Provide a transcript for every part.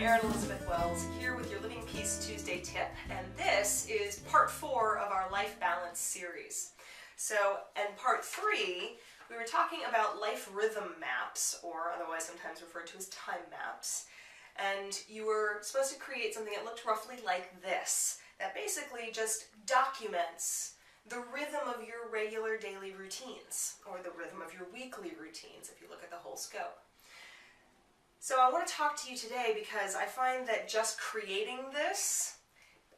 Erin Elizabeth Wells, here with your Living Peace Tuesday tip, and this is part 4 of our Life Balance series. So, in part 3, we were talking about life rhythm maps, or otherwise sometimes referred to as time maps, and you were supposed to create something that looked roughly like this, that basically just documents the rhythm of your regular daily routines, or the rhythm of your weekly routines, if you look at the whole scope. So I want to talk to you today because I find that just creating this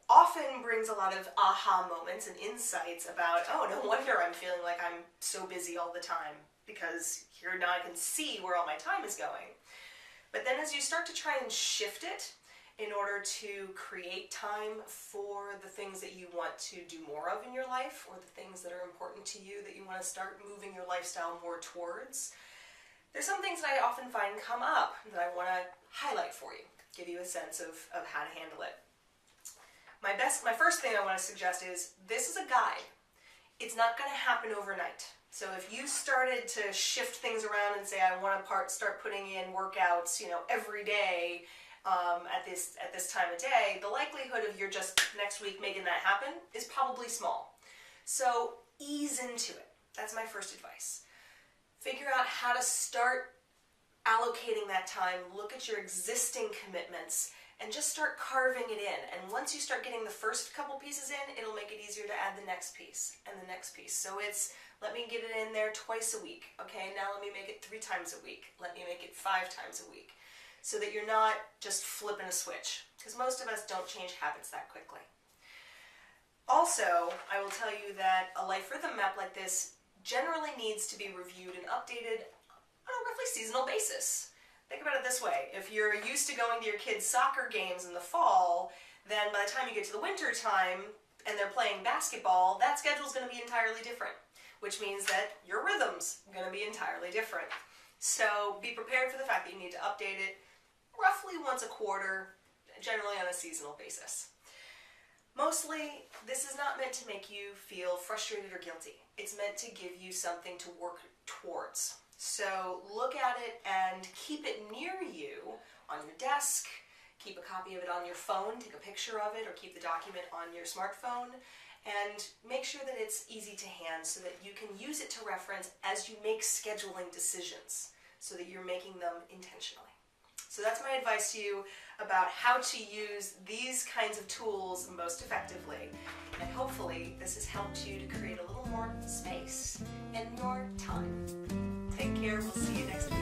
often brings a lot of aha moments and insights about, oh, no wonder I'm feeling like I'm so busy all the time, because here now I can see where all my time is going. But then as you start to try and shift it in order to create time for the things that you want to do more of in your life, or the things that are important to you that you want to start moving your lifestyle more towards, there's some things that I often find come up that I want to highlight for you, give you a sense of how to handle it. My first thing I want to suggest is, this is a guide. It's not going to happen overnight. So if you started to shift things around and say, I want to start putting in workouts, every day at this time of day, the likelihood of your just next week making that happen is probably small. So ease into it. That's my first advice. Figure out how to start allocating that time, look at your existing commitments, and just start carving it in. And once you start getting the first couple pieces in, it'll make it easier to add the next piece and the next piece. So it's, let me get it in there twice a week. Okay, now let me make it 3 times a week. Let me make it 5 times a week. So that you're not just flipping a switch, because most of us don't change habits that quickly. Also, I will tell you that a life rhythm map like this generally needs to be reviewed and updated on a roughly seasonal basis. Think about it this way. If you're used to going to your kids' soccer games in the fall, then by the time you get to the winter time and they're playing basketball, that schedule's going to be entirely different, which means that your rhythm's going to be entirely different. So be prepared for the fact that you need to update it roughly once a quarter, generally on a seasonal basis. Mostly, this is not meant to make you feel frustrated or guilty. It's meant to give you something to work towards. So look at it and keep it near you on your desk. Keep a copy of it on your phone, take a picture of it, or keep the document on your smartphone. And make sure that it's easy to hand so that you can use it to reference as you make scheduling decisions, so that you're making them intentionally. So that's my advice to you about how to use these kinds of tools most effectively. And hopefully this has helped you to create a little more space in your time. Take care. We'll see you next week.